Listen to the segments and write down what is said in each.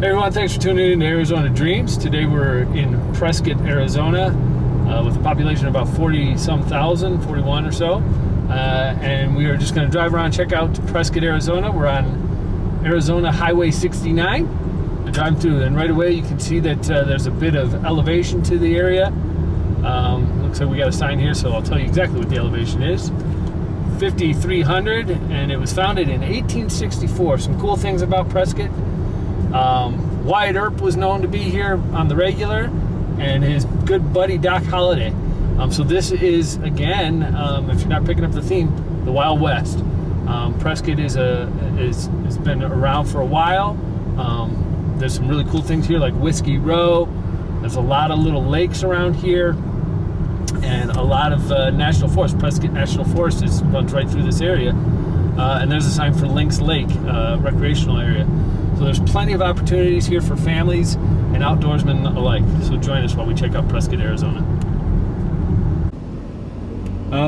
Hey everyone, thanks for tuning in to Arizona Dreams. Today we're in Prescott, Arizona, with a population of about 40-some thousand, 41 or so. And we are just going to drive around and check out Prescott, Arizona. We're on Arizona Highway 69. I drive through, and right away you can see that there's a bit of elevation to the area. Looks like we got a sign here, so I'll tell you exactly what the elevation is. 5,300, and it was founded in 1864. Some cool things about Prescott. Wyatt Earp was known to be here on the regular, and his good buddy Doc Holliday. So this is, again, if you're not picking up the theme, the Wild West. Prescott has been around for a while. There's some really cool things here, like Whiskey Row. There's a lot of little lakes around here, and a lot of national forest. Prescott National Forest runs right through this area, and there's a sign for Lynx Lake recreational area. So there's plenty of opportunities here for families and outdoorsmen alike. So join us while we check out Prescott, Arizona.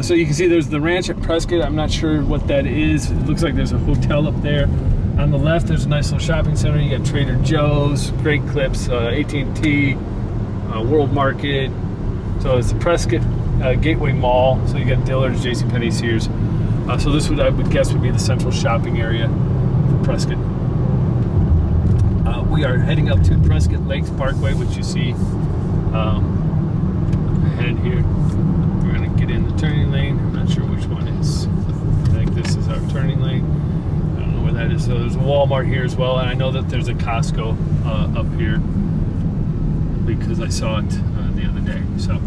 So you can see there's the ranch at Prescott. I'm not sure what that is. It looks like there's a hotel up there. On the left, there's a nice little shopping center. You got Trader Joe's, Great Clips, AT&T, World Market. So it's the Prescott Gateway Mall. So you got Dillard's, JCPenney, Sears. So this I would guess would be the central shopping area for Prescott. We are heading up to Prescott Lakes Parkway, which you see ahead here. We're going to get in the turning lane. I'm not sure which one is. I think this is our turning lane. I don't know where that is. So there's a Walmart here as well, and I know that there's a Costco up here because I saw it the other day. So,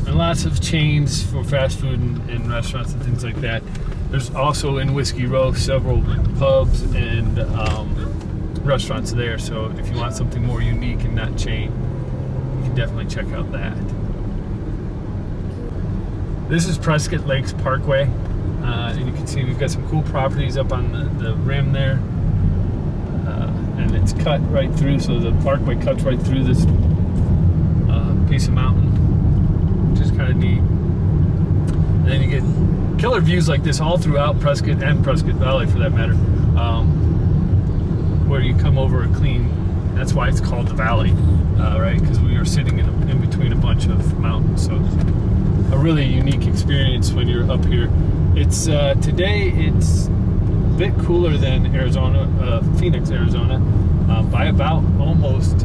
and lots of chains for fast food and restaurants and things like that. There's also in Whiskey Row several pubs and restaurants there, so if you want something more unique and not chain, you can definitely check out that. This is Prescott Lakes Parkway, and you can see we've got some cool properties up on the rim there, and it's cut right through, so the parkway cuts right through this piece of mountain, which is kind of neat. And then you get killer views like this all throughout Prescott and Prescott Valley, for that matter. Where you come over a clean, that's why it's called the valley, right? Because we are sitting in between a bunch of mountains. So a really unique experience when you're up here. It's today it's a bit cooler than Arizona, Phoenix, Arizona, by about almost,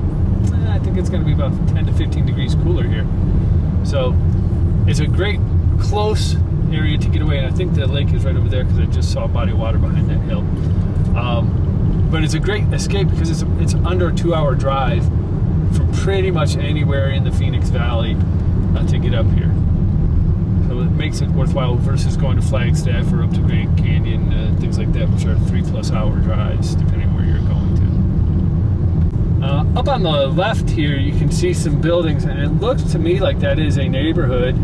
I think it's going to be about 10 to 15 degrees cooler here. So it's a great close area to get away, and I think the lake is right over there because I just saw a body of water behind that hill. But it's a great escape because it's under a 2-hour drive from pretty much anywhere in the Phoenix Valley to get up here. So it makes it worthwhile versus going to Flagstaff or up to Grand Canyon, things like that, which are 3+ hour drives depending where you're going to. Up on the left here, you can see some buildings, and it looks to me like that is a neighborhood.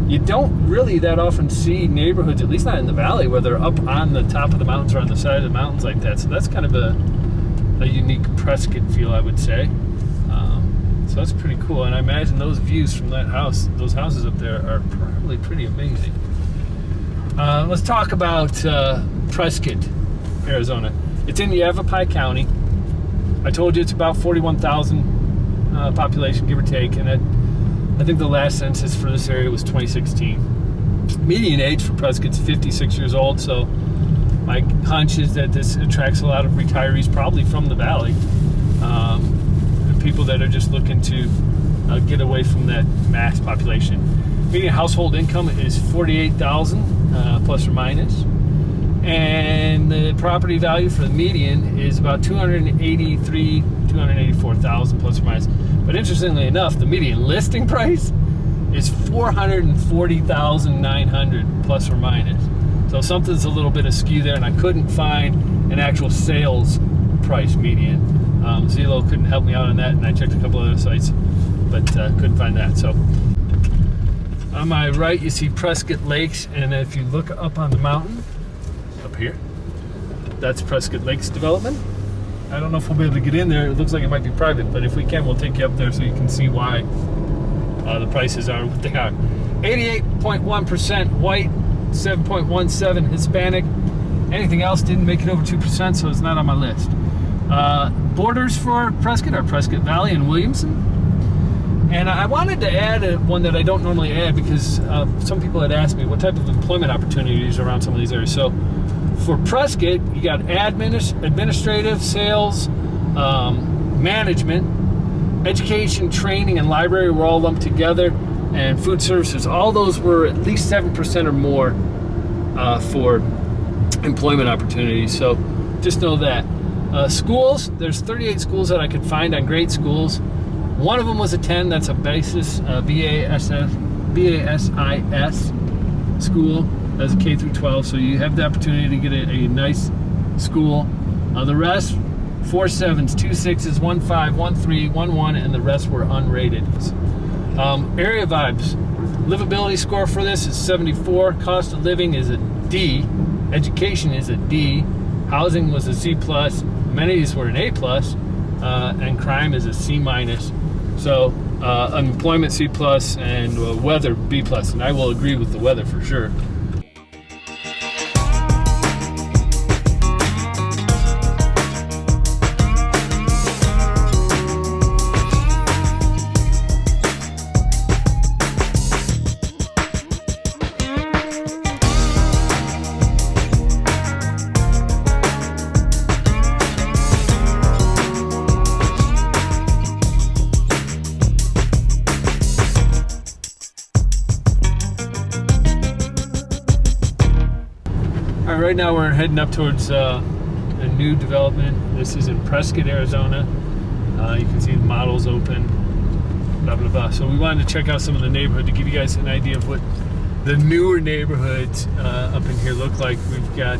You don't really that often see neighborhoods, at least not in the valley, where they're up on the top of the mountains or on the side of the mountains like that. So that's kind of a unique Prescott feel, I would say. So that's pretty cool. And I imagine those views from that house, those houses up there, are probably pretty amazing. Let's talk about Prescott, Arizona. It's in Yavapai County. I told you it's about 41,000 population, give or take, and I think the last census for this area was 2016. Median age for Prescott's 56 years old, so my hunch is that this attracts a lot of retirees, probably from the valley, and people that are just looking to get away from that mass population. Median household income is $48,000 plus or minus, and the property value for the median is about $284,000 plus or minus. But interestingly enough, the median listing price is $440,900 plus or minus. So something's a little bit askew there, and I couldn't find an actual sales price median. Zillow couldn't help me out on that, and I checked a couple other sites, but couldn't find that. So on my right, you see Prescott Lakes, and if you look up on the mountain, up here, that's Prescott Lakes development. I don't know if we'll be able to get in there. It looks like it might be private, but if we can, we'll take you up there so you can see why the prices are what they are. 88.1% white, 7.17 Hispanic. Anything else didn't make it over 2%, so it's not on my list. Borders for Prescott are Prescott Valley and Williamson. And I wanted to add one that I don't normally add because some people had asked me what type of employment opportunities are around some of these areas. So for Prescott, you got administrative, sales, management, education, training, and library were all lumped together, and food services. All those were at least 7% or more for employment opportunities. So just know that. Schools, there's 38 schools that I could find on great schools. One of them was a 10, that's a basis, BASIS school as a K through 12, so you have the opportunity to get a nice school. The rest, 4 7s, 2 6s, 1 5, 1 3, 1 1, and the rest were unrated. Area vibes. Livability score for this is 74. Cost of living is a D. Education is a D. Housing was a C+. Amenities were an A+. And crime is a C-. So unemployment C+, and weather B+. And I will agree with the weather for sure. Right now we're heading up towards a new development. This is in Prescott, Arizona. You can see the models open, blah, blah, blah. So we wanted to check out some of the neighborhood to give you guys an idea of what the newer neighborhoods up in here look like. We've got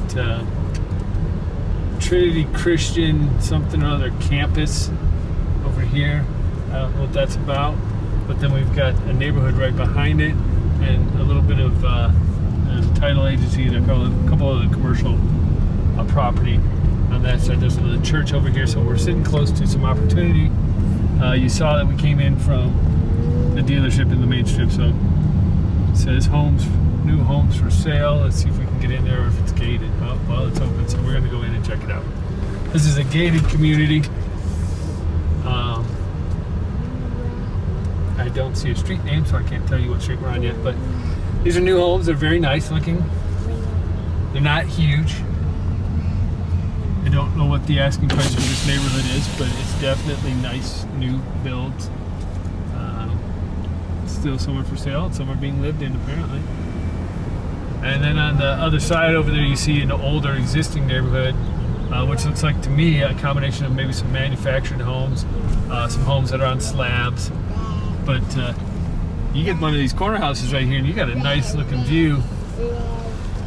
Trinity Christian something or other campus over here. I don't know what that's about. But then we've got a neighborhood right behind it and a little bit of title agency and a couple of the commercial property on that side. There's another church over here, so we're sitting close to some opportunity. You saw that we came in from the dealership in the main strip, so it says new homes for sale. Let's see if we can get in there or if it's gated. Oh, well, it's open, so we're going to go in and check it out. This is a gated community. I don't see a street name, so I can't tell you what street we're on yet, but these are new homes. They're very nice looking. They're not huge. I don't know what the asking price for this neighborhood is, but it's definitely nice new builds. Still some are for sale, some are being lived in apparently. And then on the other side over there you see an older existing neighborhood, which looks like to me a combination of maybe some manufactured homes, some homes that are on slabs. But you get one of these corner houses right here and you got a nice looking view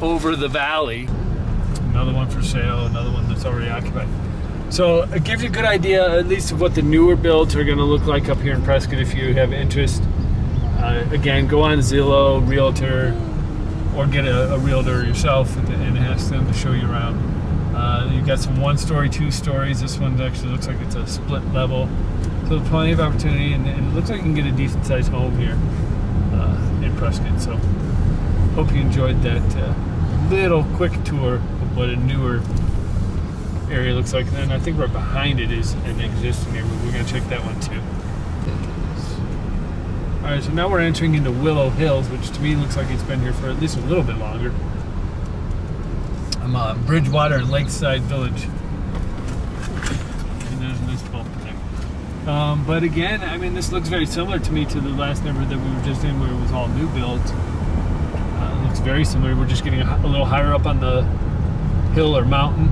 over the valley. Another one for sale, another one that's already occupied. So it gives you a good idea at least of what the newer builds are going to look like up here in Prescott if you have interest. Again, go on Zillow, Realtor, or get a realtor yourself and ask them to show you around. You've got some 1-story, 2 stories. This one actually looks like it's a split level. So plenty of opportunity, and it looks like you can get a decent sized home here in Prescott. So hope you enjoyed that little quick tour of what a newer area looks like. And then I think right behind it is an existing neighborhood. We're going to check that one too. All right, so now we're entering into Willow Hills, which to me looks like it's been here for at least a little bit longer. I'm Bridgewater and Lakeside Village. And there's a nice bump there. But again, I mean, this looks very similar to me to the last neighborhood that we were just in where it was all new builds. It looks very similar. We're just getting a little higher up on the hill or mountain.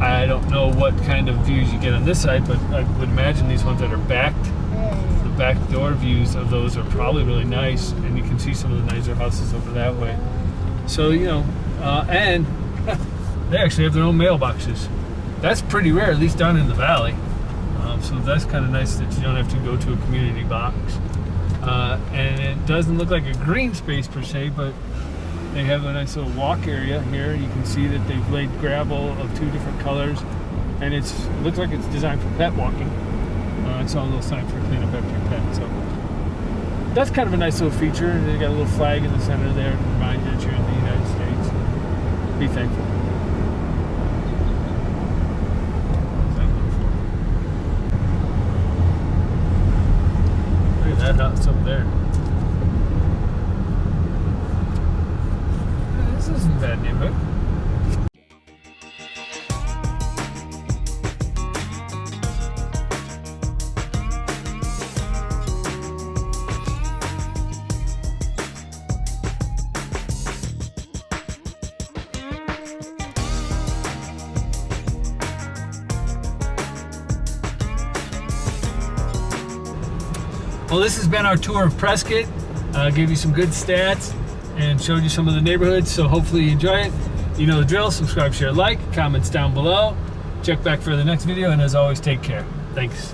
I don't know what kind of views you get on this side, but I would imagine these ones that are backed, the back door views of those are probably really nice, and you can see some of the nicer houses over that way. So, you know, and they actually have their own mailboxes. That's pretty rare, at least down in the valley. So that's kind of nice that you don't have to go to a community box. And it doesn't look like a green space per se, but they have a nice little walk area here. You can see that they've laid gravel of 2 different colors, and it looks like it's designed for pet walking. I saw a little sign for clean up after your pet. So that's kind of a nice little feature. They got a little flag in the center there to remind you that you're in the United States. Be thankful. Well, this has been our tour of Prescott. Gave you some good stats and showed you some of the neighborhoods, so hopefully you enjoy it. You know the drill. Subscribe, share, like, comments down below. Check back for the next video, and as always, take care. Thanks.